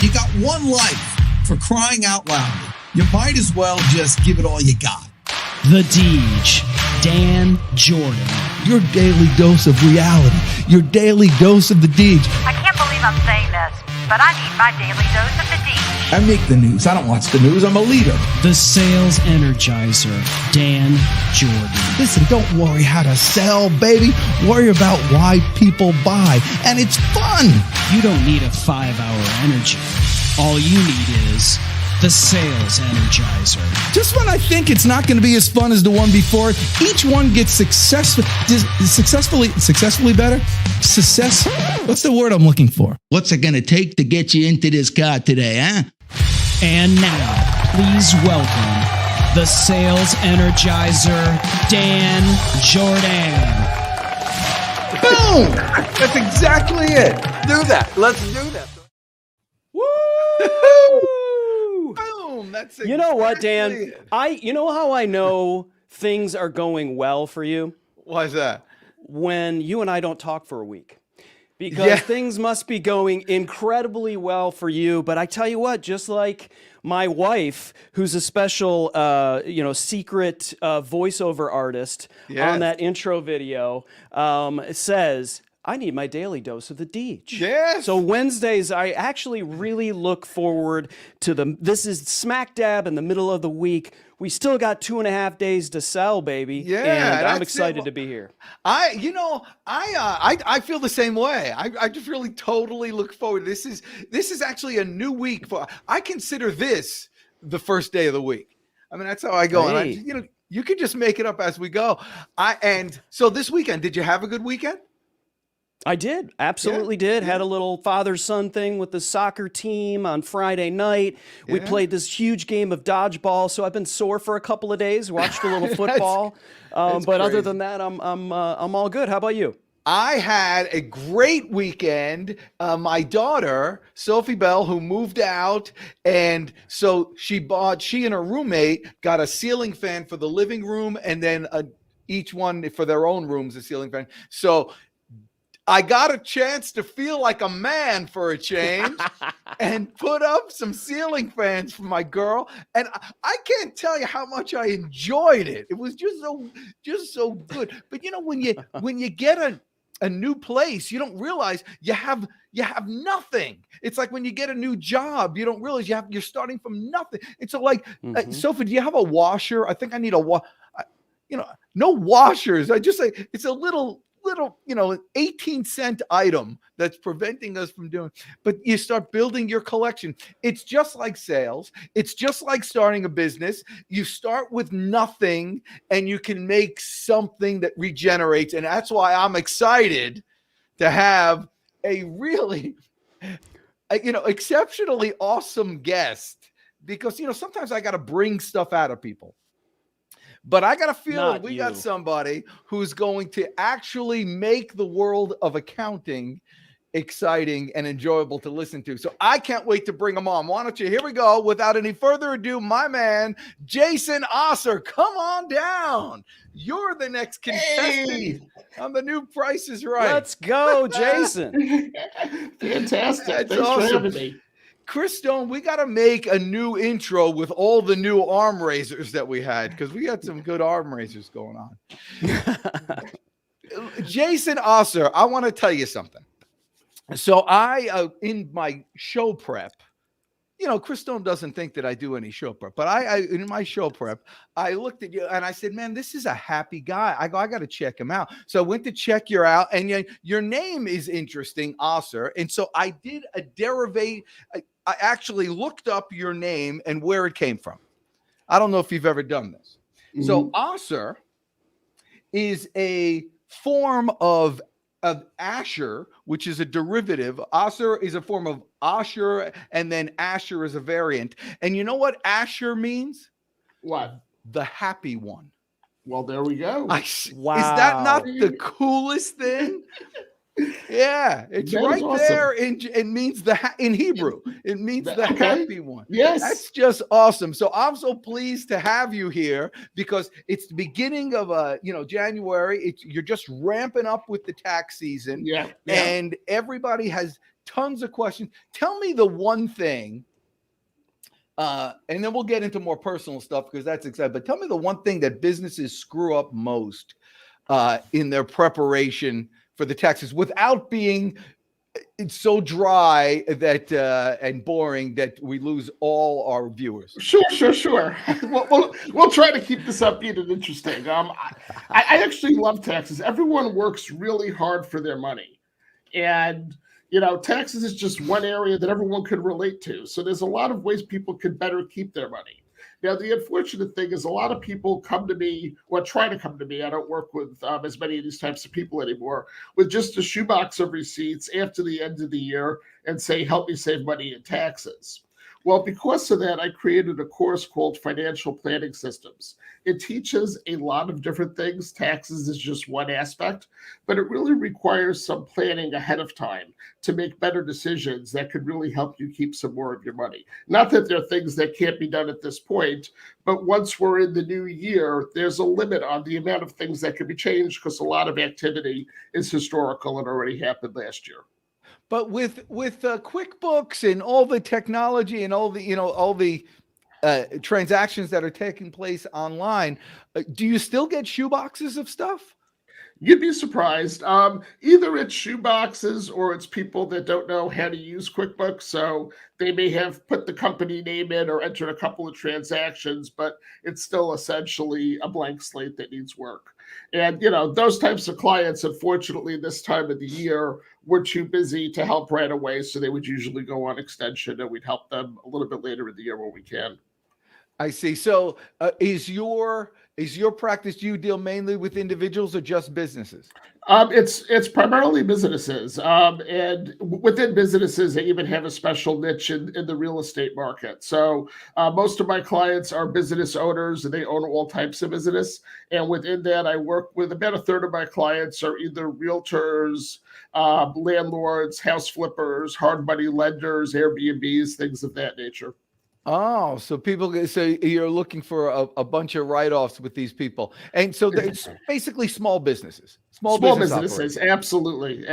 You got one life, for crying out loud. You might as well just give it all you got. The Deej, Dan Jourdan. Your daily dose of reality. Your daily dose of the Deej. I can't believe I'm saying this, but I need my daily dose of the Deej. I make the news. I don't watch the news. I'm a leader. The Sales Energizer, Dan Jourdan. Listen, don't worry how to sell, baby. Worry about why people buy. And it's fun. You don't need a 5-hour energy. All you need is the Sales Energizer. Just when I think it's not going to be as fun as the one before, each one gets successfully better. What's the word I'm looking for? What's it going to take to get you into this car today, huh? And now, please welcome the Sales Energizer, Dan Jourdan. Boom! That's exactly it. Do that. Let's do that. Woo! Boom! That's exactly You know what, Dan? it. You know how I know things are going well for you? Why is that? When you and I don't talk for a week. Because things must be going incredibly well for you. But I tell you what, just like my wife, who's a special, secret voiceover artist on that intro video, says, I need my daily dose of the Deej. Yes. So Wednesdays, I actually really look forward to them. This is smack dab in the middle of the week. We still got 2.5 days to sell, baby. Yeah, and I'm excited to be here. I feel the same way. I just really totally look forward. This is actually a new week I consider this the first day of the week. I mean, that's how I go. Hey. And you can just make it up as we go. And so this weekend, did you have a good weekend? I did. Absolutely did. Had a little father-son thing with the soccer team on Friday night. We played this huge game of dodgeball, so I've been sore for a couple of days. Watched a little football. But crazy. other than that, I'm all good. How about you? I had a great weekend. My daughter, Sophie Bell, who moved out, and so she and her roommate got a ceiling fan for the living room, and then each one for their own rooms, a ceiling fan. So I got a chance to feel like a man for a change and put up some ceiling fans for my girl. And I can't tell you how much I enjoyed it. It was just so good. But when you get a new place, you don't realize you have nothing. It's like when you get a new job, you don't realize you're starting from nothing. It's so Sophie, do you have a washer? I think I need a no washers. I just say it's a little 18-cent item that's preventing us from doing, but you start building your collection. It's just like sales. It's just like starting a business. You start with nothing and you can make something that regenerates. And that's why I'm excited to have a really, exceptionally awesome guest, because, sometimes I got to bring stuff out of people. But I got a feeling we got somebody who's going to actually make the world of accounting exciting and enjoyable to listen to. So I can't wait to bring him on. Why don't you, here we go, without any further ado, my man, Jason Osser, come on down. You're the next contestant on the new Price is Right. Let's go, Jason. Fantastic. That's Thanks awesome. for having me. Chris Stone, we got to make a new intro with all the new arm raisers that we had, because we got some good arm raisers going on. Jason Osser, I want to tell you something. So I, in my show prep, Chris Stone doesn't think that I do any show prep, but I in my show prep, I looked at you and I said, man, this is a happy guy. I got to check him out. So I went to check you out, and your name is interesting, Osser. And so I did a derivate. I actually looked up your name and where it came from. I don't know if you've ever done this. Mm-hmm. So Osser is a form of Asher, which is a derivative. Osser is a form of Asher, and then Asher is a variant. And you know what Asher means? What? The happy one. Well, there we go. Wow. Is that not the coolest thing? Yeah, it's that right awesome. there. It means in Hebrew. It means the happy one. Yes, that's just awesome. So I'm so pleased to have you here, because it's the beginning of January. You're just ramping up with the tax season. Yeah. And everybody has tons of questions. Tell me the one thing, and then we'll get into more personal stuff because that's exciting. But tell me the one thing that businesses screw up most in their preparation for the taxes without being it's so dry that and boring that we lose all our viewers. Sure. We'll try to keep this upbeat and interesting. I actually love taxes. Everyone works really hard for their money, and taxes is just one area that everyone could relate to. So there's a lot of ways people could better keep their money. Now, the unfortunate thing is a lot of people come to me, or try to come to me. I don't work with as many of these types of people anymore, with just a shoebox of receipts after the end of the year and say, help me save money in taxes. Well, because of that, I created a course called Financial Planning Systems. It teaches a lot of different things. Taxes is just one aspect, but it really requires some planning ahead of time to make better decisions that could really help you keep some more of your money. Not that there are things that can't be done at this point, but once we're in the new year, there's a limit on the amount of things that can be changed because a lot of activity is historical and already happened last year. But with QuickBooks and all the technology and all the transactions that are taking place online, do you still get shoeboxes of stuff? You'd be surprised. Either it's shoeboxes or it's people that don't know how to use QuickBooks. So they may have put the company name in or entered a couple of transactions, but it's still essentially a blank slate that needs work. And, those types of clients, unfortunately, this time of the year, we're too busy to help right away. So they would usually go on extension and we'd help them a little bit later in the year when we can. I see. So is your practice, do you deal mainly with individuals or just businesses? It's primarily businesses. And within businesses, they even have a special niche in the real estate market. So most of my clients are business owners and they own all types of business. And within that, I work with about a third of my clients are either realtors, landlords, house flippers, hard money lenders, Airbnbs, things of that nature. Oh, so you're looking for a bunch of write-offs with these people. And so it's basically small businesses. Small businesses, absolutely.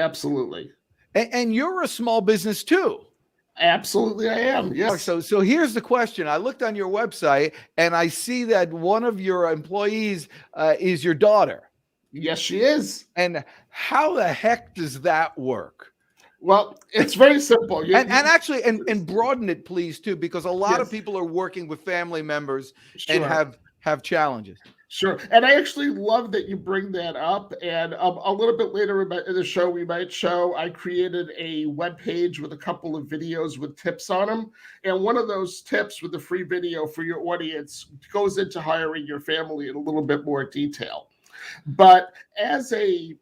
And you're a small business too. Absolutely, I am. Yes. So here's the question. I looked on your website and I see that one of your employees is your daughter. Yes, she is. And how the heck does that work? Well, it's very simple. And broaden it, please, too, because a lot of people are working with family members and have challenges. Sure. And I actually love that you bring that up. And a little bit later in the show, I created a webpage with a couple of videos with tips on them. And one of those tips with the free video for your audience goes into hiring your family in a little bit more detail. But as a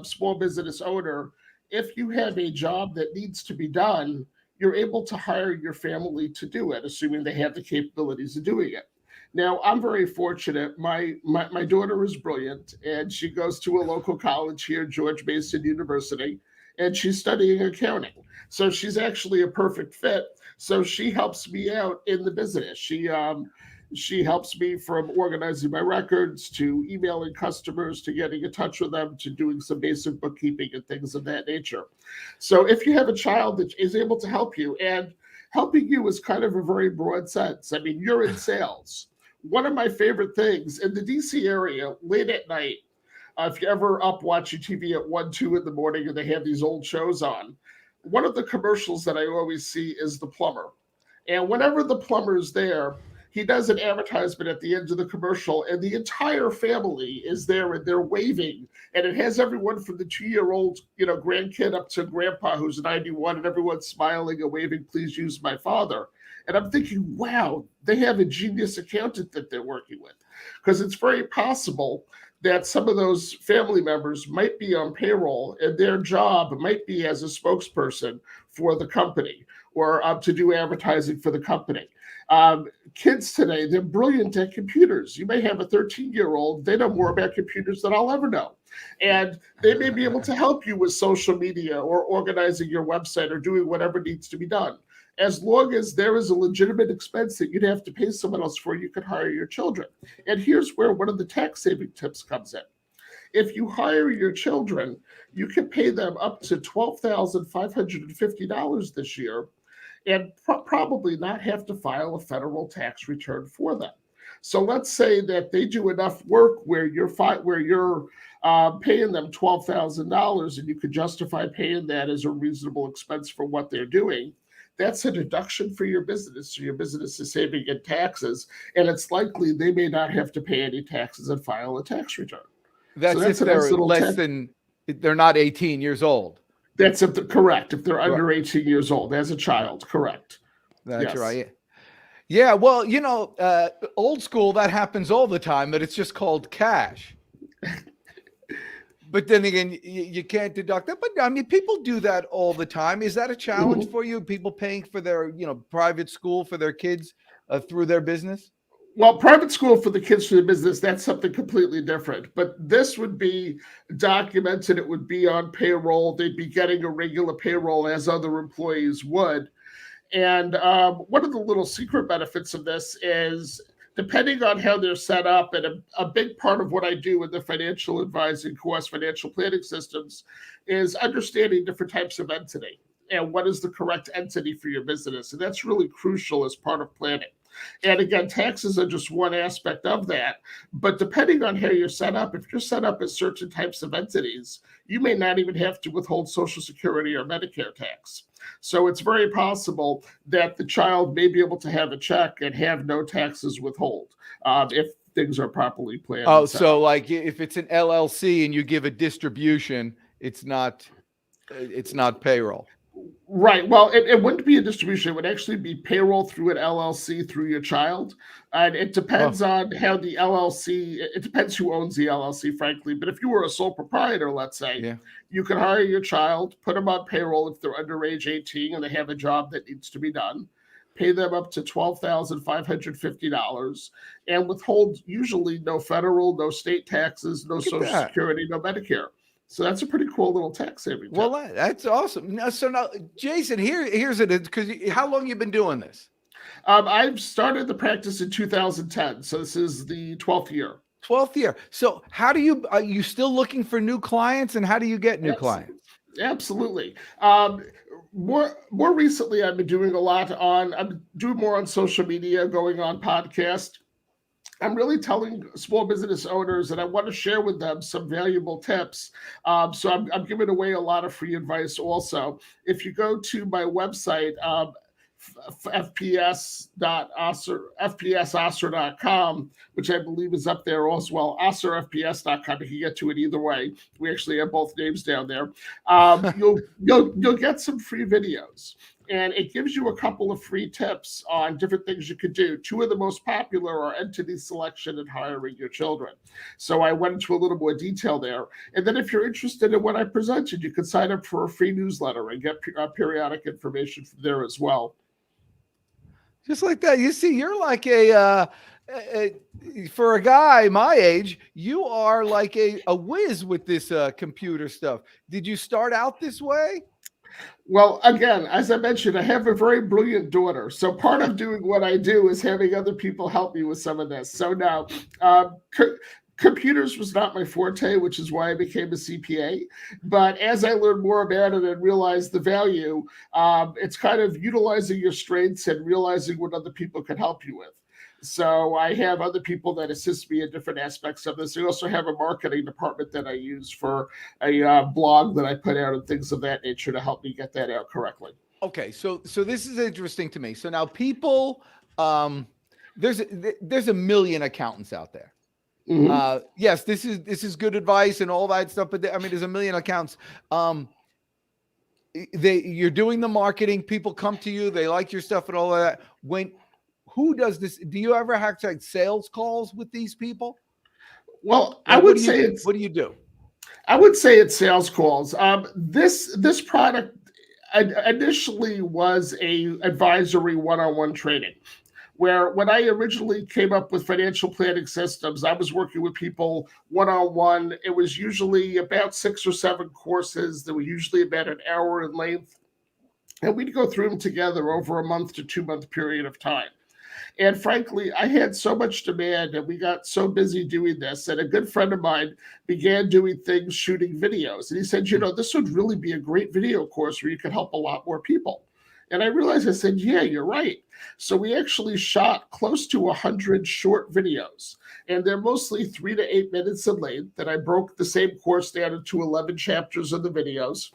small business owner, if you have a job that needs to be done, you're able to hire your family to do it, assuming they have the capabilities of doing it. Now, I'm very fortunate. My daughter is brilliant, and she goes to a local college here, George Mason University, and she's studying accounting. So she's actually a perfect fit. So she helps me out in the business. She helps me from organizing my records to emailing customers to getting in touch with them to doing some basic bookkeeping and things of that nature. So if you have a child that is able to help you, and helping you is kind of a very broad sense. I mean, you're in sales. One of my favorite things in the DC area, late at night, if you're ever up watching TV at 1, 2 in the morning and they have these old shows on, one of the commercials that I always see is the plumber. And whenever the plumber is there, he does an advertisement at the end of the commercial, and the entire family is there and they're waving. And it has everyone from the 2-year-old, grandkid up to grandpa who's 91, and everyone's smiling and waving, please use my father. And I'm thinking, wow, they have a genius accountant that they're working with. Because it's very possible that some of those family members might be on payroll and their job might be as a spokesperson for the company or to do advertising for the company. Kids today, they're brilliant at computers. You may have a 13-year-old, they know more about computers than I'll ever know. And they may be able to help you with social media or organizing your website or doing whatever needs to be done. As long as there is a legitimate expense that you'd have to pay someone else for, you could hire your children. And here's where one of the tax saving tips comes in. If you hire your children, you can pay them up to $12,550 this year and probably not have to file a federal tax return for them. So let's say that they do enough work where you're paying them $12,000 and you could justify paying that as a reasonable expense for what they're doing. That's a deduction for your business. So your business is saving in taxes, and it's likely they may not have to pay any taxes and file a tax return. That's if they're they're not 18 years old. That's correct. If they're under 18 years old as a child, correct. That's right. Yeah, well, old school, that happens all the time, but it's just called cash. But then again, you can't deduct that. But I mean, people do that all the time. Is that a challenge for you? People paying for their, private school for their kids through their business? Well, private school for the kids for the business, that's something completely different. But this would be documented. It would be on payroll. They'd be getting a regular payroll as other employees would. And one of the little secret benefits of this is, depending on how they're set up, and a big part of what I do in the financial advising course, financial planning systems, is understanding different types of entity and what is the correct entity for your business. And that's really crucial as part of planning. And again, taxes are just one aspect of that. But depending on how you're set up, if you're set up as certain types of entities, you may not even have to withhold Social Security or Medicare tax. So it's very possible that the child may be able to have a check and have no taxes withhold if things are properly planned. Oh, so like if it's an LLC and you give a distribution, it's not payroll. Right. Well, it wouldn't be a distribution. It would actually be payroll through an LLC through your child. And it depends on how the LLC, it depends who owns the LLC, frankly. But if you were a sole proprietor, let's say, you can hire your child, put them on payroll if they're under age 18 and they have a job that needs to be done, pay them up to $12,550 and withhold usually no federal, no state taxes, no Social Security, no Medicare. So that's a pretty cool little tax saving. Well, that's awesome. Now, Jason, here's it. Because how long you been doing this? I've started the practice in 2010. So this is the 12th year. 12th year. So are you still looking for new clients, and how do you get new clients? Absolutely. More recently, I've been doing I'm doing more on social media, going on podcast. I'm really telling small business owners that I want to share with them some valuable tips. So I'm giving away a lot of free advice also. If you go to my website, fpsosser.com, which I believe is up there as well, osserfps.com. You can get to it either way. We actually have both names down there. You'll get some free videos. And it gives you a couple of free tips on different things you could do. Two of the most popular are entity selection and hiring your children. So I went into a little more detail there. And then if you're interested in what I presented, you can sign up for a free newsletter and get periodic information from there as well. Just like that. You see, you're like for a guy my age, you are like a whiz with this computer stuff. Did you start out this way? Well, again, as I mentioned, I have a very brilliant daughter. So part of doing what I do is having other people help me with some of this. So now, computers was not my forte, which is why I became a CPA. But as I learned more about it and realized the value, it's kind of utilizing your strengths and realizing what other people can help you with. So I have other people that assist me in different aspects of this. I also have a marketing department that I use for a blog that I put out and things of that nature to help me get that out correctly. Okay, so this is interesting to me. So now people, there's a million accountants out there. Mm-hmm. Yes, this is good advice and all that stuff, but there's a million accounts. You're doing the marketing. People come to you. They like your stuff and all of that. Who does this? Do you ever have like sales calls with these people? Well, what do you do? I would say it's sales calls. This product initially was a advisory one-on-one training, where when I originally came up with financial planning systems, I was working with people one-on-one. It was usually about 6 or 7 courses that were usually about an hour in length. And we'd go through them together over a month to 2 month period of time. And frankly, I had so much demand and we got so busy doing this. And a good friend of mine began doing things, shooting videos. And he said, this would really be a great video course where you could help a lot more people. And I realized, I said, yeah, you're right. So we actually shot close to 100 short videos. And they're mostly 3 to 8 minutes in length. And I broke the same course down into 11 chapters of the videos.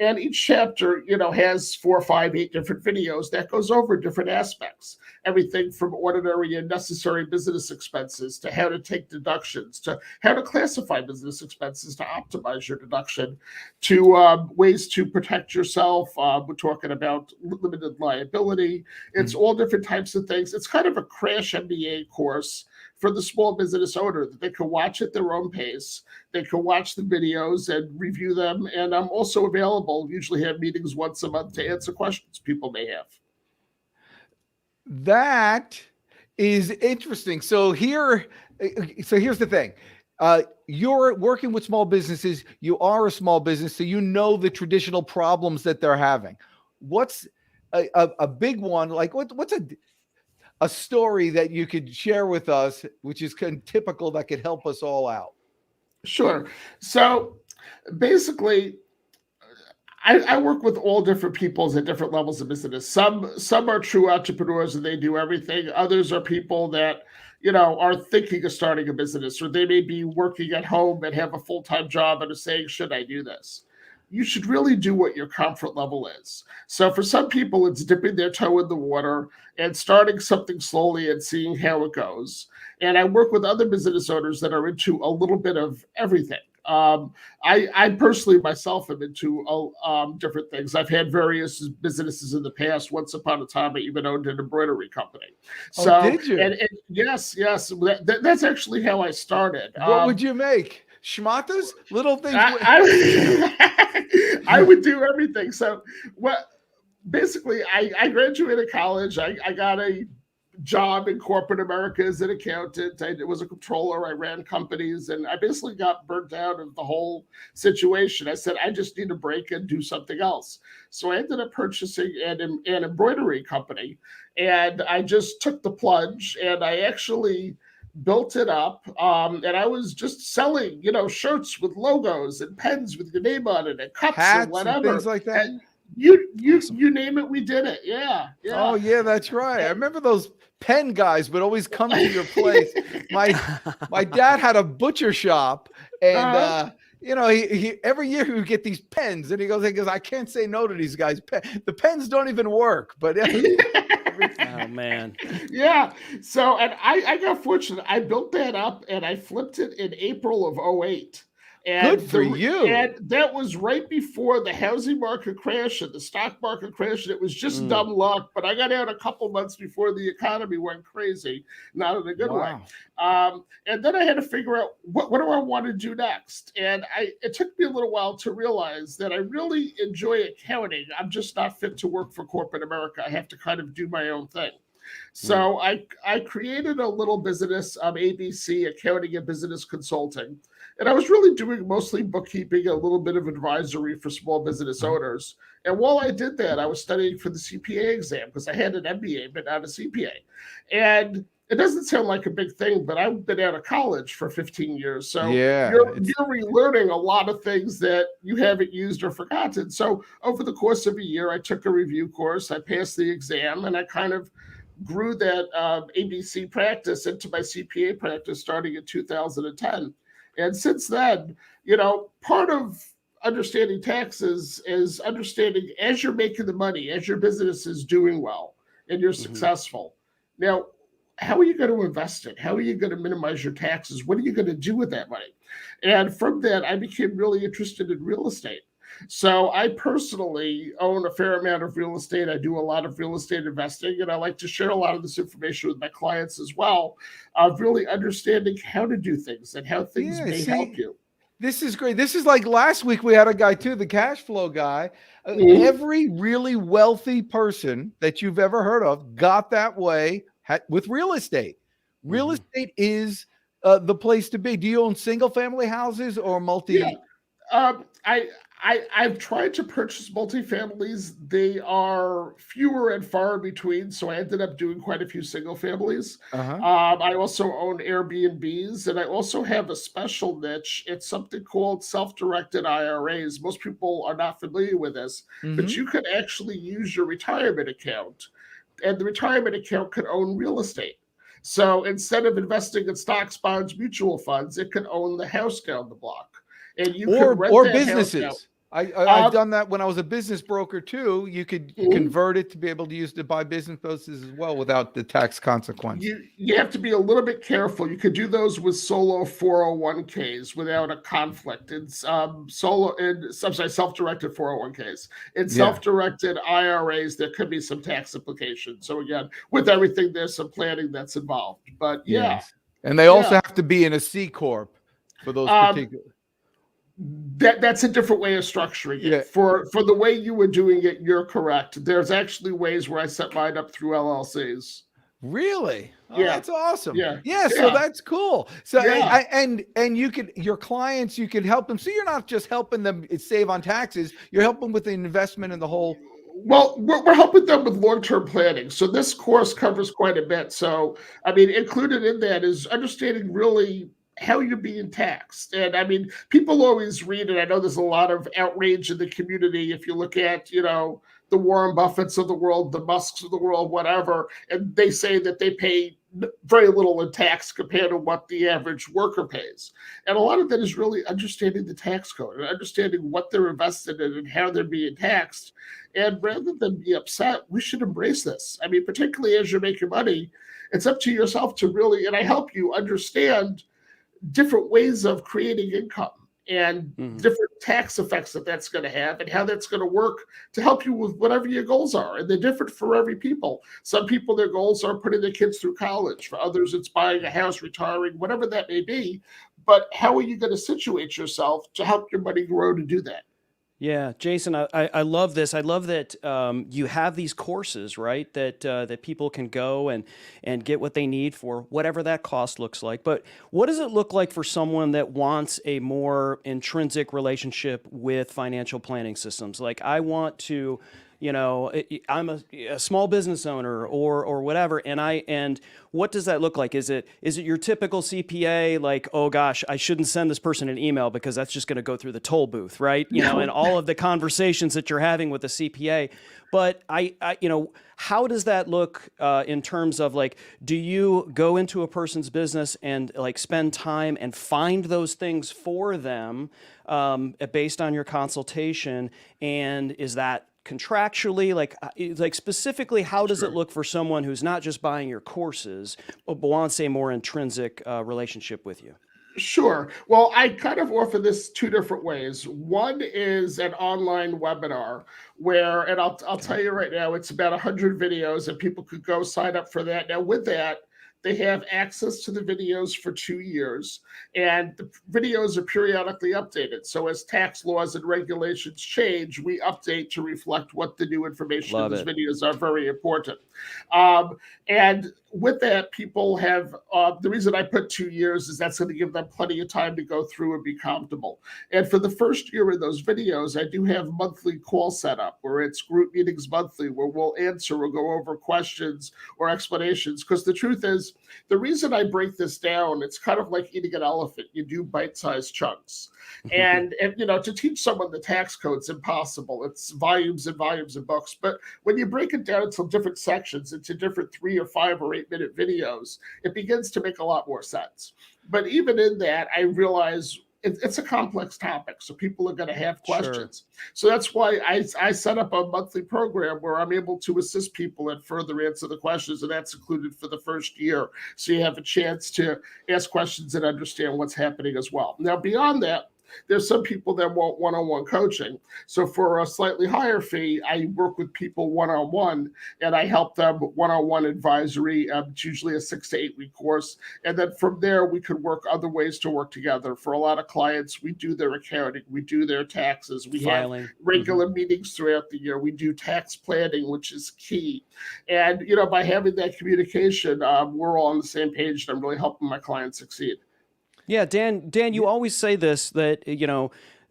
And each chapter, has 4, 5, 8 different videos that goes over different aspects. Everything from ordinary and necessary business expenses to how to take deductions, to how to classify business expenses to optimize your deduction, to ways to protect yourself. We're talking about limited liability. It's all different types of things. It's kind of a crash MBA course for the small business owner that they can watch at their own pace. They can watch the videos and review them. And I'm also available, usually have meetings once a month to answer questions people may have. That is interesting. So here's the thing. You're working with small businesses. You are a small business, so you know the traditional problems that they're having. What's a big one? Like what's a story that you could share with us, which is kind of typical that could help us all out? Sure. So basically, I work with all different peoples at different levels of business. Some are true entrepreneurs and they do everything. Others are people that, are thinking of starting a business, or they may be working at home and have a full-time job and are saying, should I do this? You should really do what your comfort level is. So for some people, it's dipping their toe in the water and starting something slowly and seeing how it goes. And I work with other business owners that are into a little bit of everything. I personally myself am into different things. I've had various businesses in the past. Once upon a time, I even owned an embroidery company. So, did you? And yes. That's actually how I started. What would you make? Schmatters? Little things? I would do everything. So basically, I graduated college. I got a job in corporate America as an accountant. I was a controller. I ran companies, and I basically got burnt out of the whole situation. I said, I just need a break and do something else. So I ended up purchasing an embroidery company, and I just took the plunge, and I actually built it up. And I was just selling, shirts with logos and pens with your name on it and cups Hats and whatever. And things like that. And you name it, we did it. Yeah. Oh yeah, that's right. I remember those pen guys would always come to your place. My dad had a butcher shop, and he every year he would get these pens, and he goes, I can't say no to these guys. The pens don't even work, but oh man. Yeah. So, and I got fortunate. I built that up and I flipped it in April of 2008. And good for you. And that was right before the housing market crashed and the stock market crashed. It was just dumb luck, but I got out a couple months before the economy went crazy, not in a good way. And then I had to figure out what do I want to do next. And it took me a little while to realize that I really enjoy accounting. I'm just not fit to work for corporate America. I have to kind of do my own thing. So I created a little business, ABC, Accounting and Business Consulting. And I was really doing mostly bookkeeping, a little bit of advisory for small business owners. And while I did that, I was studying for the CPA exam because I had an MBA, but not a CPA. And it doesn't sound like a big thing, but I've been out of college for 15 years. So you're relearning a lot of things that you haven't used or forgotten. So over the course of a year, I took a review course, I passed the exam, and I kind of grew that ABC practice into my CPA practice starting in 2010. And since then, part of understanding taxes is understanding as you're making the money, as your business is doing well and you're successful. Now, how are you going to invest it? How are you going to minimize your taxes? What are you going to do with that money? And from that, I became really interested in real estate. So I personally own a fair amount of real estate. I do a lot of real estate investing, and I like to share a lot of this information with my clients as well, of really understanding how to do things and how things may help you. This is great. This is like last week we had a guy too, the cash flow guy. Every really wealthy person that you've ever heard of got that way with real estate. Real estate is the place to be. Do you own single family houses or multi? Yeah. I've tried to purchase multifamilies. They are fewer and far between, so I ended up doing quite a few single families. Uh-huh. I also own Airbnbs, and I also have a special niche. It's something called self-directed IRAs. Most people are not familiar with this, but you could actually use your retirement account, and the retirement account could own real estate. So instead of investing in stocks, bonds, mutual funds, it could own the house down the block. And you could rent or that house out. businesses. I've done that when I was a business broker too. You could convert it to be able to use to buy business places as well without the tax consequence. You have to be a little bit careful. You could do those with solo 401ks without a conflict. It's self-directed 401ks. In self-directed IRAs, there could be some tax implications. So again, with everything, there's some planning that's involved. But and they also have to be in a C corp for those particular. That's a different way of structuring it. For the way you were doing it, you're correct. There's actually ways where I set mine up through LLCs. Really? Oh, Yeah. that's awesome. Yeah. So that's cool. So Yeah. and you could, your clients, you could help them. So you're not just helping them save on taxes. You're helping with the investment in the whole. Well, we're helping them with long-term planning. So this course covers quite a bit. So, I mean, included in that is understanding really how you're being taxed. And I mean, people always read, and I know there's a lot of outrage in the community. If you look at, the Warren Buffetts of the world, the Musks of the world, whatever, and they say that they pay very little in tax compared to what the average worker pays. And a lot of that is really understanding the tax code and understanding what they're invested in and how they're being taxed. And rather than be upset, we should embrace this. I mean, particularly as you're making money, it's up to yourself to really, and I help you understand different ways of creating income and different tax effects that's going to have and how that's going to work to help you with whatever your goals are. And they're different for every people. Some people, their goals are putting their kids through college. For others, it's buying a house, retiring, whatever that may be. But how are you going to situate yourself to help your money grow to do that? Yeah, Jason, I love this. I love that you have these courses, right? That people can go and get what they need for whatever that cost looks like. But what does it look like for someone that wants a more intrinsic relationship with financial planning systems? Like, I want to, I'm a small business owner or whatever, and what does that look like? Is it your typical CPA, like, oh gosh, I shouldn't send this person an email because that's just going to go through the toll booth, right? And all of the conversations that you're having with the CPA. But how does that look in terms of, like, do you go into a person's business and like spend time and find those things for them based on your consultation? And is that contractually, like specifically, how does it look for someone who's not just buying your courses, but wants a more intrinsic relationship with you? Sure. Well, I kind of offer this two different ways. One is an online webinar where, and I'll tell you right now, it's about 100 videos and people could go sign up for that. Now with that, they have access to the videos for 2 years, and the videos are periodically updated. So as tax laws and regulations change, we update to reflect what the new information in those videos are. Very important. And with that, people have, the reason I put 2 years is that's going to give them plenty of time to go through and be comfortable. And for the first year of those videos, I do have monthly call set up where it's group meetings monthly, where we'll answer or go over questions or explanations. Because the truth is, the reason I break this down, it's kind of like eating an elephant. You do bite-sized chunks. And to teach someone the tax code's impossible. It's volumes and volumes of books. But when you break it down into different sections, into different 3 or 5 or 8 minute videos, it begins to make a lot more sense. But even in that, I realize it's a complex topic, so people are going to have questions. Sure. So that's why I set up a monthly program where I'm able to assist people and further answer the questions, and that's included for the first year. So you have a chance to ask questions and understand what's happening as well. Now, beyond that, there's some people that want one-on-one coaching. So for a slightly higher fee, I work with people one-on-one, and I help them one-on-one advisory. It's usually a 6 to 8 week course. And then from there, we could work other ways to work together. For a lot of clients, we do their accounting, we do their taxes, we have regular meetings throughout the year. We do tax planning, which is key. And, by having that communication, we're all on the same page, and I'm really helping my clients succeed. Yeah, Dan, you always say this, that,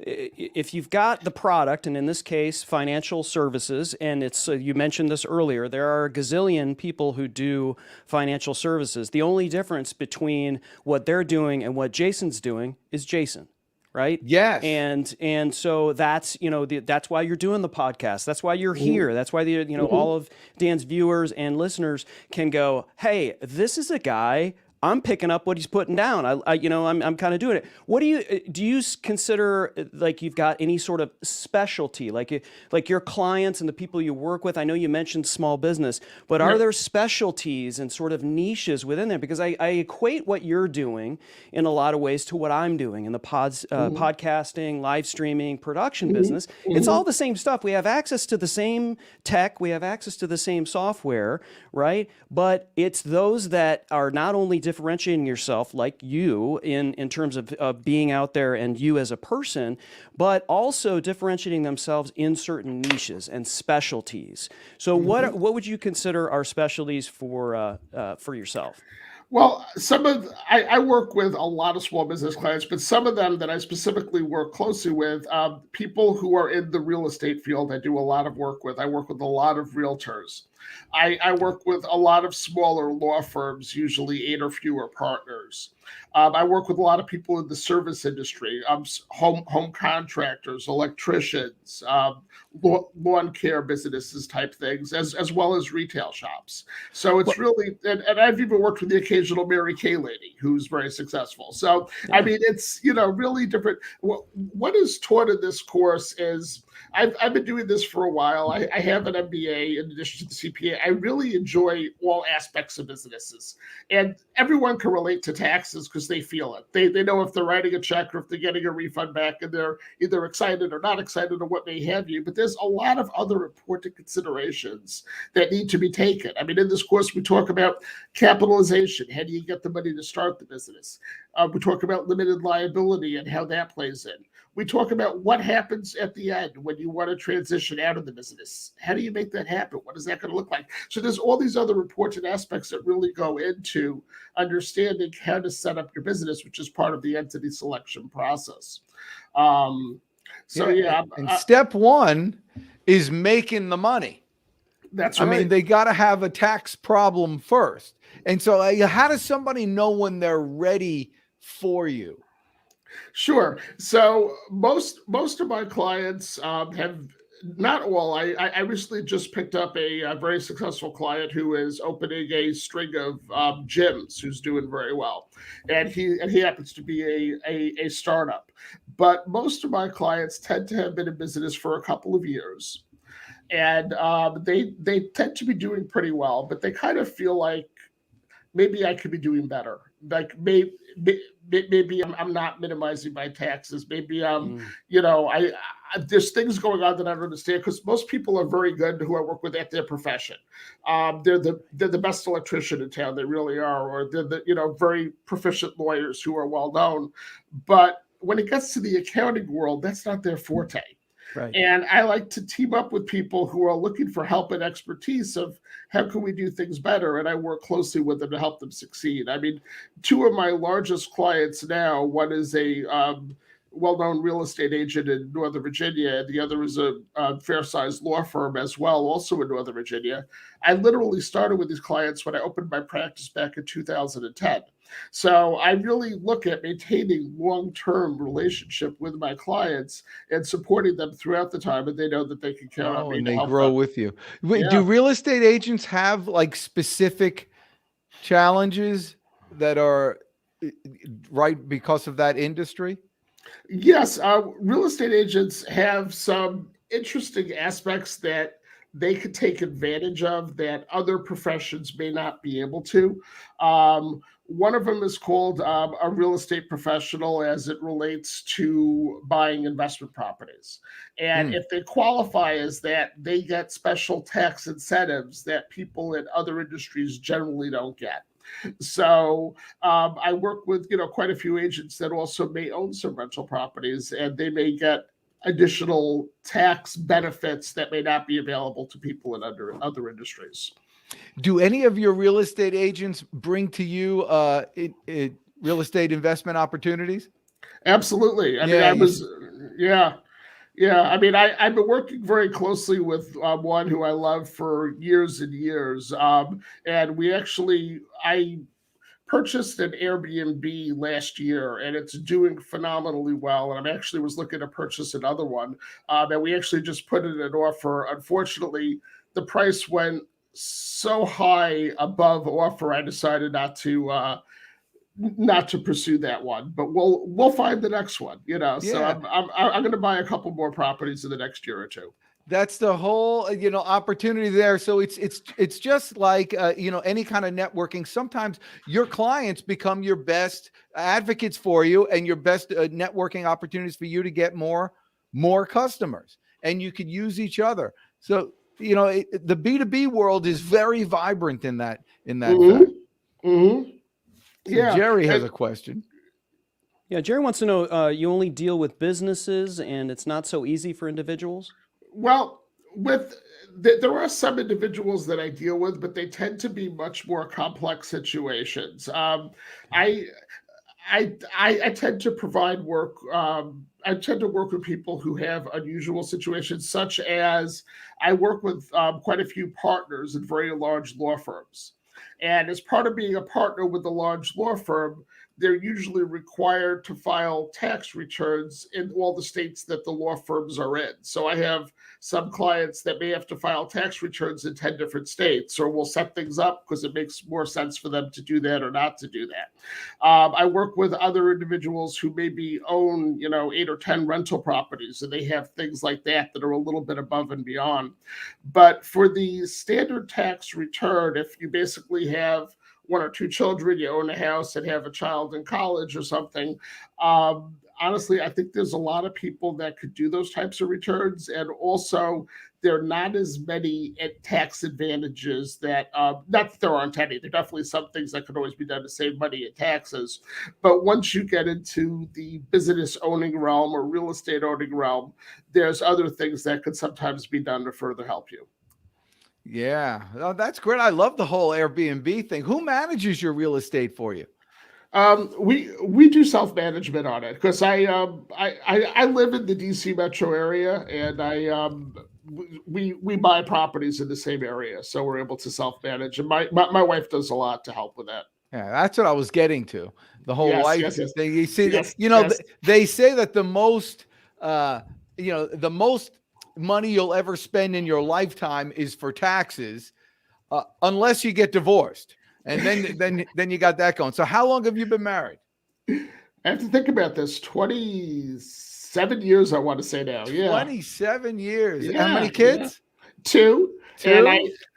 if you've got the product, and in this case, financial services, and it's you mentioned this earlier, there are a gazillion people who do financial services. The only difference between what they're doing and what Jason's doing is Jason. Right. Yes. And so that's, that's why you're doing the podcast. That's why you're here. That's why all of Dan's viewers and listeners can go, hey, this is a guy. I'm picking up what he's putting down. I'm kind of doing it. What do you consider like you've got any sort of specialty, like your clients and the people you work with? I know you mentioned small business, but are there specialties and sort of niches within there? Because I equate what you're doing in a lot of ways to what I'm doing in the podcasting, live streaming, production business. It's all the same stuff. We have access to the same tech. We have access to the same software, right? But it's those that are not only differentiating yourself like you in terms of being out there and you as a person, but also differentiating themselves in certain niches and specialties. So what would you consider are specialties for yourself? Well, I work with a lot of small business clients, but some of them that I specifically work closely with, people who are in the real estate field, I do a lot of work with. I work with a lot of realtors. I work with a lot of smaller law firms, usually 8 or fewer partners. I work with a lot of people in the service industry, home contractors, electricians, lawn care businesses type things, as well as retail shops. So it's really, and I've even worked with the occasional Mary Kay lady who's very successful. So, I mean, it's, really different. What is taught in this course is, I've been doing this for a while. I have an MBA in addition to the CPA. I really enjoy all aspects of businesses. And everyone can relate to taxes because they feel it. They know if they're writing a check or if they're getting a refund back, and they're either excited or not excited or what may have you. But there's a lot of other important considerations that need to be taken. I mean, in this course, we talk about capitalization. How do you get the money to start the business? We talk about limited liability and how that plays in. We talk about what happens at the end when you want to transition out of the business. How do you make that happen? What is that going to look like? So there's all these other important aspects that really go into understanding how to set up your business, which is part of the entity selection process. And step one is making the money. That's right. I mean, they got to have a tax problem first. And so how does somebody know when they're ready for you? Sure. So most of my clients have, not all. I recently just picked up a very successful client who is opening a string of gyms, who's doing very well, and he happens to be a startup. But most of my clients tend to have been in business for a couple of years, and they tend to be doing pretty well. But they kind of feel like maybe I could be doing better. Like maybe I'm not minimizing my taxes. Maybe there's things going on that I don't understand, because most people are very good who I work with at their profession. They're the best electrician in town. They really are, or they're the very proficient lawyers who are well known. But when it gets to the accounting world, that's not their forte. Right. And I like to team up with people who are looking for help and expertise of how can we do things better, and I work closely with them to help them succeed. I mean, 2 of my largest clients now, one is a well-known real estate agent in Northern Virginia, and the other is a fair-sized law firm as well, also in Northern Virginia. I literally started with these clients when I opened my practice back in 2010. So I really look at maintaining long-term relationship with my clients and supporting them throughout the time, and they know that they can count on me. And to they help grow them. with you. Do real estate agents have like specific challenges that are right because of that industry? Yes, real estate agents have some interesting aspects that they could take advantage of that other professions may not be able to. One of them is called a real estate professional as it relates to buying investment properties. And if they qualify as that, they get special tax incentives that people in other industries generally don't get. So I work with quite a few agents that also may own some rental properties, and they may get additional tax benefits that may not be available to people in other industries. Do any of your real estate agents bring to you real estate investment opportunities? Absolutely. I mean, Yeah. Yeah. I mean, I've been working very closely with one who I love for years and years. And I purchased an Airbnb last year, and it's doing phenomenally well. And I actually was looking to purchase another one. And we actually just put in an offer. Unfortunately, the price went so high above offer, I decided not to pursue that one. But we'll find the next one. So Yeah. I'm going to buy a couple more properties in the next year or two. That's the whole, opportunity there. So it's just like, any kind of networking. Sometimes your clients become your best advocates for you and your best networking opportunities for you to get more customers, and you could use each other. So, the B2B world is very vibrant in that. Mm-hmm. So Yeah. Jerry has a question. Yeah, Jerry wants to know, you only deal with businesses and it's not so easy for individuals? Well, there are some individuals that I deal with, but they tend to be much more complex situations. I tend to provide work. I tend to work with people who have unusual situations, such as I work with quite a few partners in very large law firms. And as part of being a partner with a large law firm, they're usually required to file tax returns in all the states that the law firms are in. So I have some clients that may have to file tax returns in 10 different states, or we'll set things up because it makes more sense for them to do that or not to do that. I work with other individuals who maybe own, 8 or 10 rental properties, and they have things like that are a little bit above and beyond. But for the standard tax return, if you basically have 1 or 2 children, you own a house and have a child in college or something. Honestly, I think there's a lot of people that could do those types of returns. And also, there are not as many tax advantages that, not that there aren't any, there are definitely some things that could always be done to save money in taxes. But once you get into the business owning realm or real estate owning realm, there's other things that could sometimes be done to further help you. Yeah. Oh, that's great. I love the whole Airbnb thing. Who manages your real estate for you? We do self-management on it because I live in the DC metro area, and we buy properties in the same area, so we're able to self-manage. And my wife does a lot to help with that. Yeah, that's what I was getting to. The whole life thing. You see, they say that the most, the most money you'll ever spend in your lifetime is for taxes, unless you get divorced, and then you got that going. So how long have you been married? I have to think about this. 27 years, I want to say now. Yeah, 27 years. Yeah, how many kids? Yeah. Two. And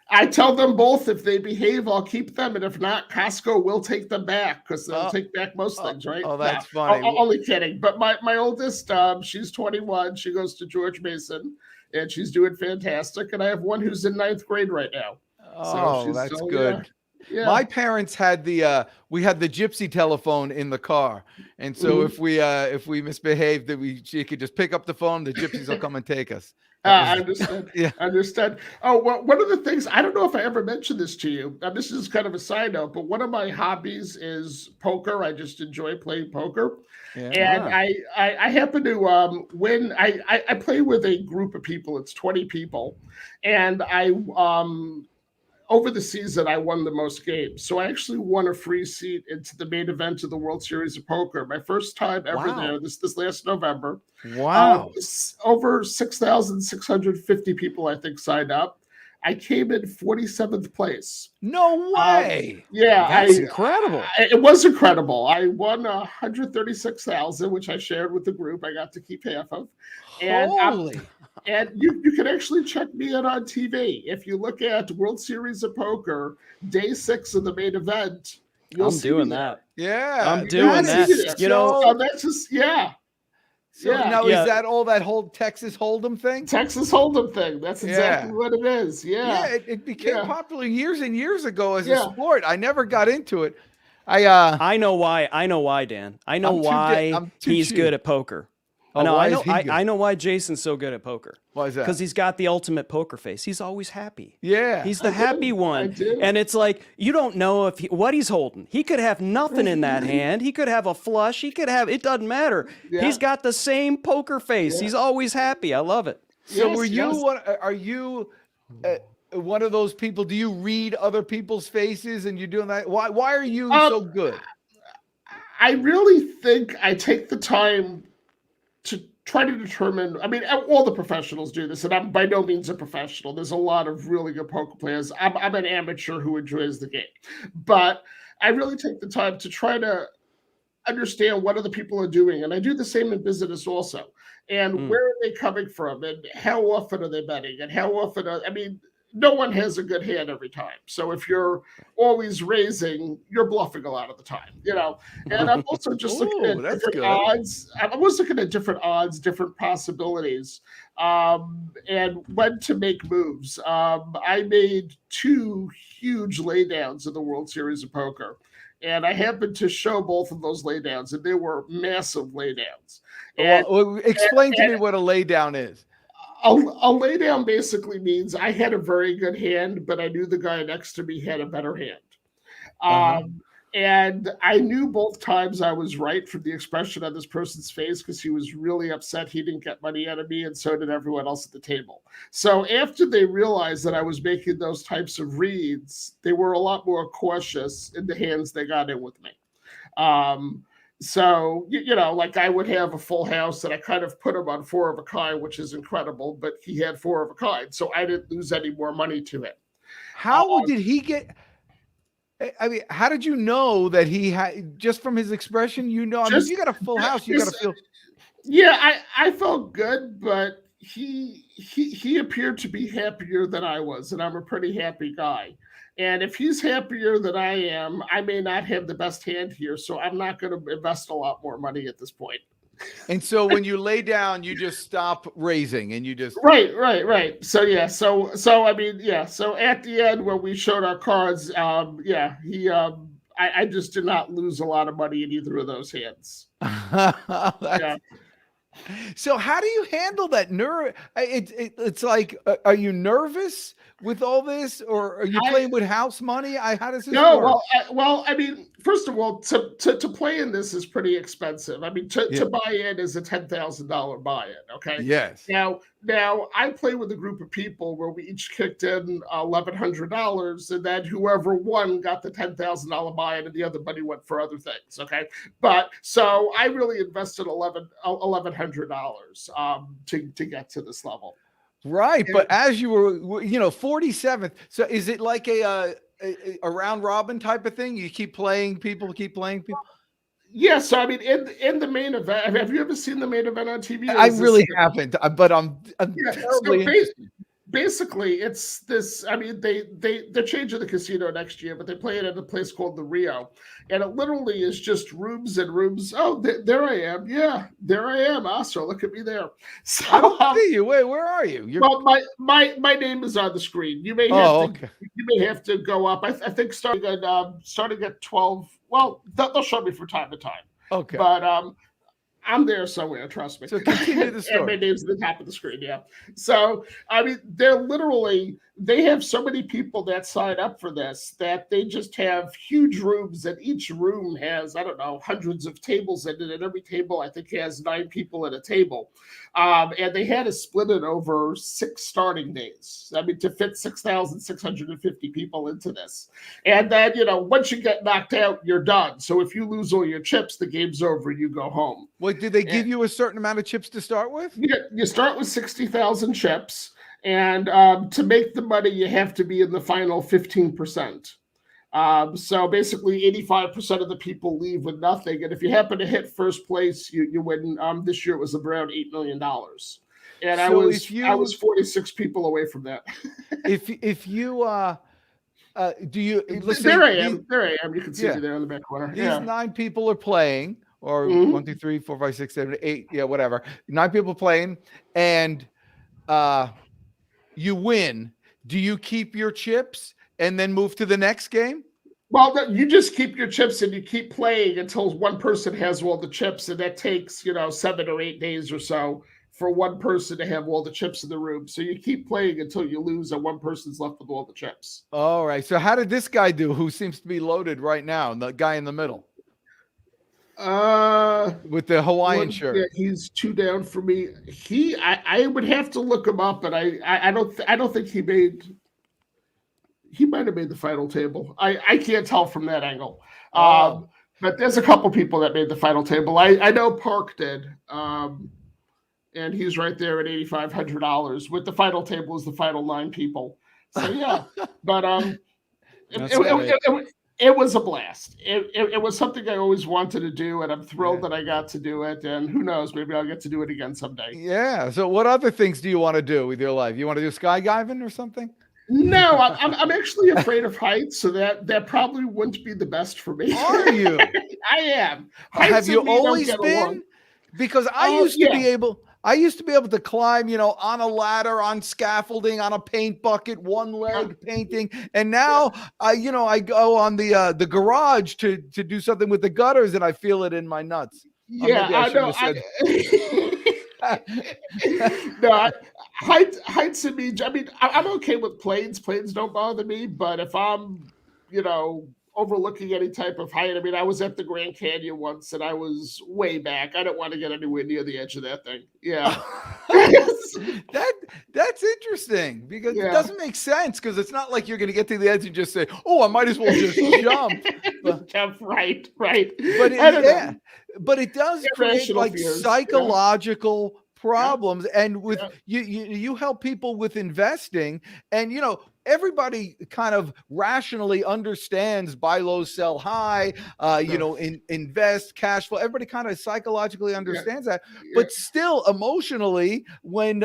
I tell them both, if they behave, I'll keep them, and if not, Costco will take them back because they'll take back most things, right? Oh, that's funny. Only kidding. But my oldest, she's 21. She goes to George Mason, and she's doing fantastic. And I have one who's in 9th grade right now. Oh, that's good. Yeah. My parents had we had the gypsy telephone in the car, and so if we misbehaved, she could just pick up the phone. The gypsies will come and take us. I understand. Yeah, I understand. Oh, well, one of the things, I don't know if I ever mentioned this to you. This is kind of a side note, but one of my hobbies is poker. I just enjoy playing poker. Yeah. And I happen to win. I play with a group of people. It's 20 people. And over the season, I won the most games. So I actually won a free seat into the main event of the World Series of Poker. My first time ever there, this last November. Wow. Over 6,650 people, I think, signed up. I came in 47th place. No way. Yeah. That's incredible. It was incredible. I won 136,000, which I shared with the group. I got to keep half of. And Holy. And you can actually check me out on TV. If you look at World Series of Poker, day 6 of the main event, I'm doing that. Yeah. I'm doing that. That's just, yeah. So now is that all that whole Texas Hold'em thing? Texas Hold'em thing. That's exactly what it is. Yeah. Yeah, it became popular years and years ago as a sport. I never got into it. I know why. I know why, Dan. I know why he's good at poker. Oh, No, why I know. is he good? I know why Jason's so good at poker. Why is that? Because he's got the ultimate poker face. He's always happy. Yeah. He's the happy one. do. And it's like, you don't know what he's holding. He could have nothing in that hand. He could have a flush. He could have, it doesn't matter. Yeah. He's got the same poker face. He's always happy. I love it. So Yes, are you one of those people? Do you read other people's faces and you're doing that? Why are you so good? I really think I take the time to try to determine. I mean, all the professionals do this, and I'm by no means a professional. There's a lot of really good poker players. I'm an amateur who enjoys the game, but I really take the time to try to understand what other people are doing, and I do the same in business also. And where are they coming from, and how often are they betting, and how often I mean, no one has a good hand every time. So if you're always raising, you're bluffing a lot of the time, And I'm also just looking at different odds. I'm always looking at different odds, different possibilities, and when to make moves. I made 2 huge laydowns in the World Series of Poker. And I happened to show both of those laydowns, and they were massive laydowns. Well, explain to me what a laydown is. A laydown basically means I had a very good hand, but I knew the guy next to me had a better hand. And I knew both times I was right from the expression on this person's face, because he was really upset he didn't get money out of me, and so did everyone else at the table. So after they realized that I was making those types of reads, they were a lot more cautious in the hands they got in with me. So, like I would have a full house and I kind of put him on 4 of a kind, which is incredible, but he had 4 of a kind. So I didn't lose any more money to him. How did he get? I mean, how did you know that he had, just from his expression, I mean, if you got a full house, you got to feel. Yeah, I felt good, but he appeared to be happier than I was, and I'm a pretty happy guy. And if he's happier than I am, I may not have the best hand here, so I'm not going to invest a lot more money at this point. And so when you lay down, you just stop raising, and you just right. So yeah, so I mean, yeah. So at the end, when we showed our cards, I just did not lose a lot of money in either of those hands. Yeah. So how do you handle that nerve? It's like, are you nervous with all this, or are you playing with house money? How does this work? Well, I mean, first of all, to play in this is pretty expensive. I mean, to buy in is a $10,000 buy-in. Okay. Yes. Now I play with a group of people where we each kicked in $1,100, and then whoever won got the $10,000 buy-in, and the other money went for other things. Okay. But so I really invested $1,100 to get to this level. Right, but as you were, 47th. So is it like a round robin type of thing? You keep playing people. Yeah, so I mean, in the main event, have you ever seen the main event on TV? I really haven't, but I'm terribly interested. Basically, it's this. I mean, they're changing the casino next year, but they play it at a place called the Rio, and it literally is just rooms and rooms. Oh, there I am. Yeah, there I am. Osser, look at me there. So, I don't see you. Wait, where are you? Well, my name is on the screen. You may have to go up. I think starting at 12. Well, they'll show me from time to time. Okay, but I'm there somewhere, trust me. So continue the story. And my name's at the top of the screen, yeah. So, I mean, they have so many people that sign up for this that they just have huge rooms, and each room has, I don't know, hundreds of tables in it, and every table, I think, has 9 people at a table. And they had to split it over 6 starting days. I mean, to fit 6,650 people into this. And then, once you get knocked out, you're done. So if you lose all your chips, the game's over, you go home. Wait, did they give you a certain amount of chips to start with? You start with 60,000 chips, and to make the money, you have to be in the final 15%. So basically, 85% of the people leave with nothing, and if you happen to hit first place, you win. This year it was around $8 million, and so I was 46 people away from that. if you do you? There I am. You can see me there in the back corner. These 9 people are playing. Or 1, 2, 3, 4, 5, 6, 7, 8, whatever. 9 people playing, and you win. Do you keep your chips and then move to the next game? Well, you just keep your chips and you keep playing until one person has all the chips, and that takes 7 or 8 days or so for one person to have all the chips in the room. So you keep playing until you lose, and one person's left with all the chips. All right. So how did this guy do? Who seems to be loaded right now? The guy in the middle with the Hawaiian shirt. Yeah, he's 2 down for me. I would have to look him up, but I don't think he made. He might have made the final table. I can't tell from that angle. But there's a couple people that made the final table. I know Park did. And he's right there at $8,500 with the final table as the final 9 people. So yeah, but it was a blast. It was something I always wanted to do, and I'm thrilled that I got to do it. And who knows, maybe I'll get to do it again someday. Yeah. So what other things do you want to do with your life? You want to do skydiving or something? No, I'm actually afraid of heights, so that probably wouldn't be the best for me. Are you? I am. Have you always been? Along. Because I used to be able. I used to be able to climb, on a ladder, on scaffolding, on a paint bucket, one leg painting, and now I go on the garage to do something with the gutters, and I feel it in my nuts. Yeah, I know. No, heights in me. I mean, I'm okay with planes. Planes don't bother me, but if I'm, overlooking any type of height, I mean, I was at the Grand Canyon once, and I was way back. I don't want to get anywhere near the edge of that thing. Yeah, that's interesting because it doesn't make sense because it's not like you're going to get to the edge and just say, "Oh, I might as well just jump." Jump, right. But it does create like psychological problems, and with you help people with investing, and everybody kind of rationally understands buy low, sell high, invest, cash flow. Everybody kind of psychologically understands that, but still emotionally, when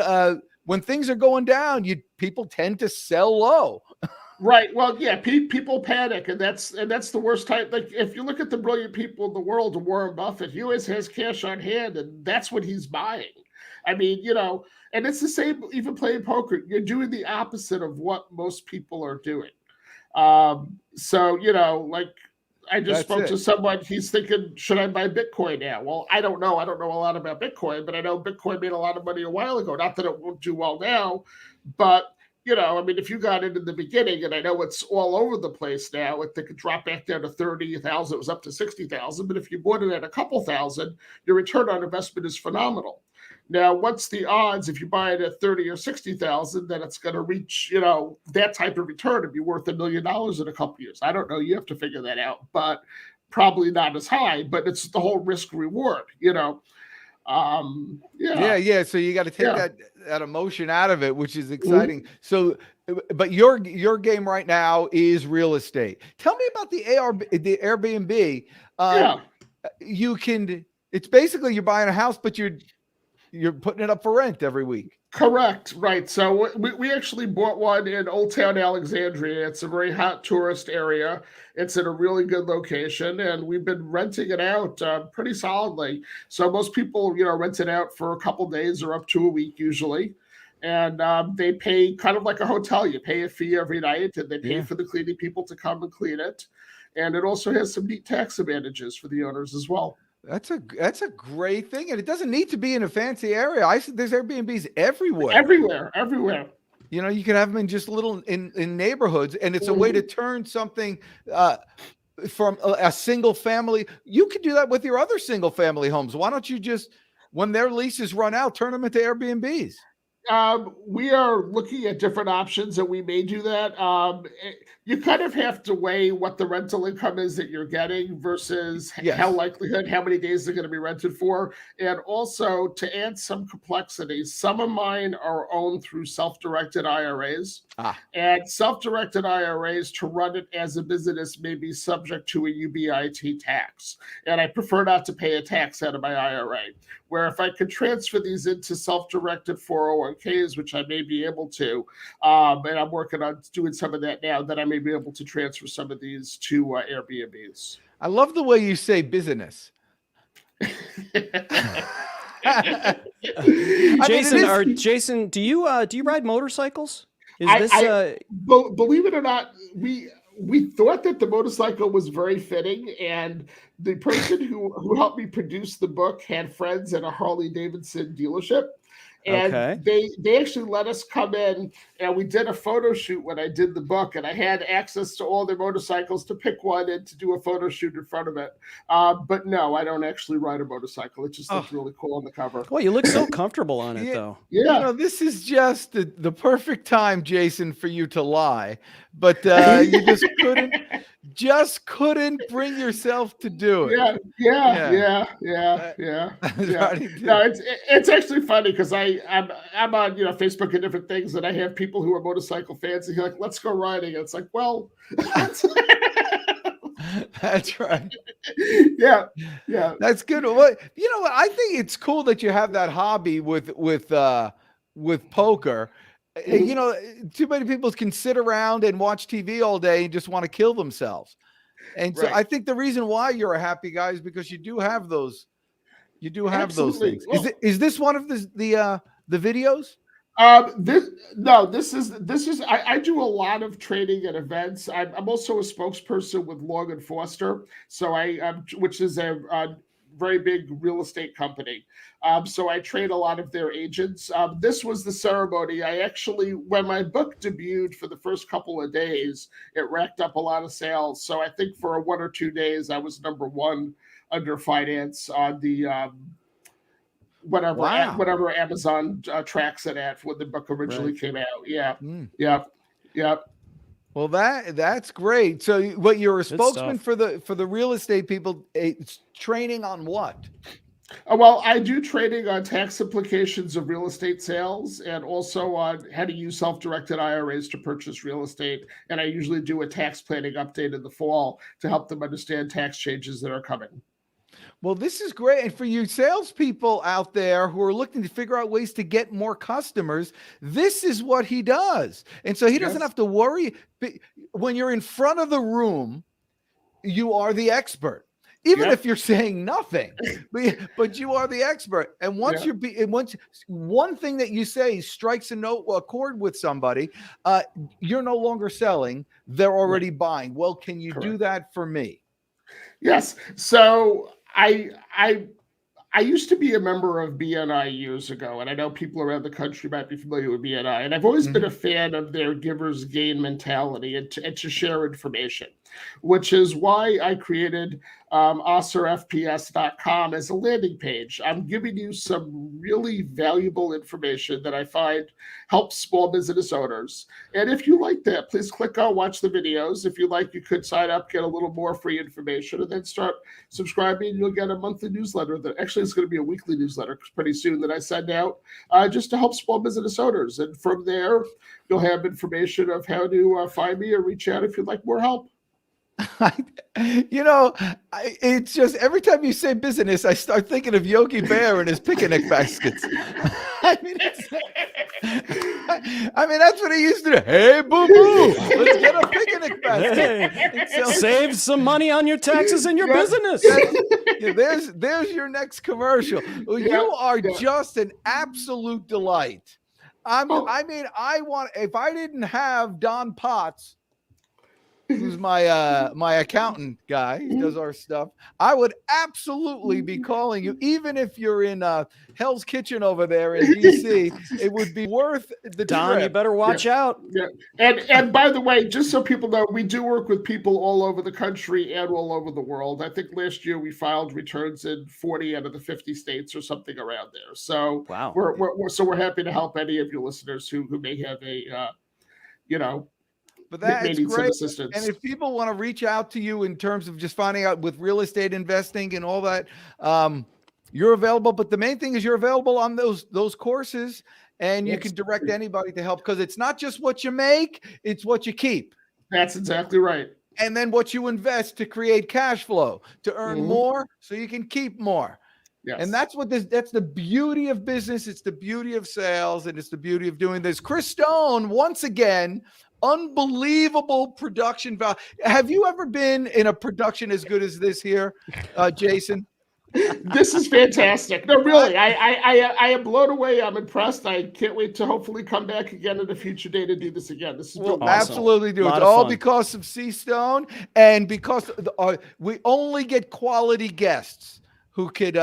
things are going down, people tend to sell low. Right. Well, yeah, people panic, and that's the worst type. Like if you look at the brilliant people in the world, Warren Buffett, he always has cash on hand, and that's what he's buying. I mean, and it's the same even playing poker. You're doing the opposite of what most people are doing. So, like I just spoke to someone, he's thinking, should I buy Bitcoin now? Well, I don't know. I don't know a lot about Bitcoin, but I know Bitcoin made a lot of money a while ago. Not that it won't do well now, but I mean, if you got it in the beginning, and I know it's all over the place now, it could drop back down to 30,000. It was up to 60,000. But if you bought it at a couple thousand, your return on investment is phenomenal. Now, what's the odds if you buy it at 30 or 60,000 that it's going to reach, that type of return to be worth $1 million in a couple of years? I don't know. You have to figure that out, but probably not as high. But it's the whole risk reward, So you got to take that emotion out of it, which is exciting. Mm-hmm. So, but your game right now is real estate. Tell me about the Airbnb. It's basically you're buying a house, but you're putting it up for rent every week. Correct. Right. So we actually bought one in Old Town Alexandria. It's a very hot tourist area. It's in a really good location, and we've been renting it out pretty solidly. So most people, rent it out for a couple days or up to a week usually. And they pay kind of like a hotel. You pay a fee every night, and they pay for the cleaning people to come and clean it. And it also has some neat tax advantages for the owners as well. That's a great thing, and it doesn't need to be in a fancy area. There's Airbnbs everywhere. Everywhere. You can have them in just little in neighborhoods, and it's a way to turn something from a single family. You could do that with your other single family homes. Why don't you just, when their leases run out, turn them into Airbnbs? We are looking at different options, and we may do that. You kind of have to weigh what the rental income is that you're getting versus how many days they're going to be rented for. And also to add some complexity, some of mine are owned through self-directed IRAs. And self-directed IRAs, to run it as a business, may be subject to a UBIT tax. And I prefer not to pay a tax out of my IRA. Where if I could transfer these into self-directed 401ks, which I may be able to, and I'm working on doing some of that now, then I may be able to transfer some of these to Airbnbs. I love the way you say business. Jason, do you ride motorcycles? Believe it or not, we thought that the motorcycle was very fitting, and the person who helped me produce the book had friends at a Harley Davidson dealership. And Okay. they actually let us come in, and we did a photo shoot when I did the book, and I had access to all their motorcycles to pick one and to do a photo shoot in front of it. But no, I don't actually ride a motorcycle. It just looks really cool on the cover. Well, you look so comfortable on it, though. Yeah. You know, this is just the perfect time, Jason, for you to lie, but you just couldn't bring yourself to do it. Yeah. Right. No, it's actually funny because I'm on Facebook and different things, and I have people who are motorcycle fans, and you're like, let's go riding. And it's like, well, That's right. yeah. That's good. Well, you know what? I think it's cool that you have that hobby with poker. You know, too many people can sit around and watch TV all day and just want to kill themselves. And so I think the reason why you're a happy guy is because you do have those. You do have those things. Well, Is this one of the videos? This is I do a lot of training at events. I'm also a spokesperson with Long and Foster, so which is a very big real estate company. So I train a lot of their agents. This was the ceremony. When my book debuted for the first couple of days, it racked up a lot of sales. So I think for 1 or 2 days, I was number one under finance on the whatever Amazon tracks it at when the book originally came out. Yeah. Well, that's great. So what, you're a spokesman stuff. for the real estate people. It's training on what? Well, I do training on tax implications of real estate sales, and also on how to use self-directed IRAs to purchase real estate. And I usually do a tax planning update in the fall to help them understand tax changes that are coming. Well, this is great. And for you salespeople out there who are looking to figure out ways to get more customers, this is what he does. And so he doesn't have to worry. When you're in front of the room, you are the expert. Even if you're saying nothing, but you are the expert. And once once one thing that you say strikes a chord with somebody, you're no longer selling; they're already buying. Well, can you do that for me? Yes. So I used to be a member of BNI years ago, and I know people around the country might be familiar with BNI. And I've always been a fan of their givers gain mentality and to share information, which is why I created OsserFPS.com as a landing page. I'm giving you some really valuable information that I find helps small business owners. And if you like that, please click on watch the videos. If you like, you could sign up, get a little more free information, and then start subscribing. You'll get a monthly newsletter that actually is going to be a weekly newsletter pretty soon that I send out just to help small business owners. And from there, you'll have information of how to find me or reach out if you'd like more help. It's just every time you say business, I start thinking of Yogi Bear and his picnic baskets. I mean, that's what he used to do. Hey, boo boo, let's get a picnic basket. Hey, save some money on your taxes and your business. There's your next commercial. You are just an absolute delight. If I didn't have Don Potts, who's my accountant guy, he does our stuff, I would absolutely be calling you, even if you're in Hell's Kitchen over there in DC. It would be worth the Don, trip. you better watch out. Yeah. And by the way, just so people know, we do work with people all over the country and all over the world. I think last year we filed returns in 40 out of the 50 states or something around there. So wow, we're happy to help any of your listeners who may have But that's great. Assistance. And if people want to reach out to you in terms of just finding out with real estate investing and all that, you're available. But the main thing is you're available on those courses, and you can direct anybody to help, because it's not just what you make, it's what you keep. That's exactly right. And then what you invest to create cash flow, to earn more so you can keep more. Yes. And that's the beauty of business. It's the beauty of sales, and it's the beauty of doing this. Chris Stone, once again, unbelievable production value. Have you ever been in a production as good as this here, Jason? This is fantastic. No, really, I am blown away. I'm impressed. I can't wait to hopefully come back again in a future day to do this again. This is We'll awesome. absolutely do it. Lot It's of all fun. because of C-Stone and because we only get quality guests who could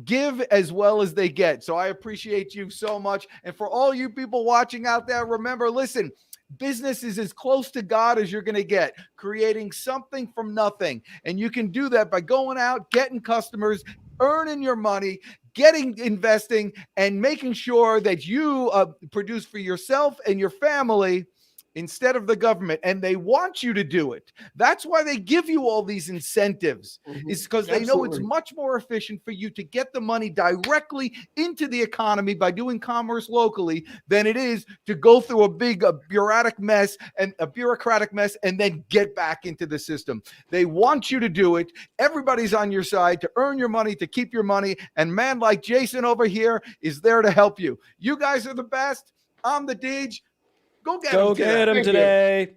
give as well as they get. So I appreciate you so much. And for all you people watching out there, remember, listen, business is as close to God as you're going to get, creating something from nothing. And you can do that by going out, getting customers, earning your money, investing, and making sure that you produce for yourself and your family instead of the government. And they want you to do it. That's why they give you all these incentives, is because they know it's much more efficient for you to get the money directly into the economy by doing commerce locally than it is to go through a big bureaucratic mess and then get back into the system. They want you to do it. Everybody's on your side to earn your money, to keep your money. And man like Jason over here is there to help you. You guys are the best. I'm the Deej. Go get him today.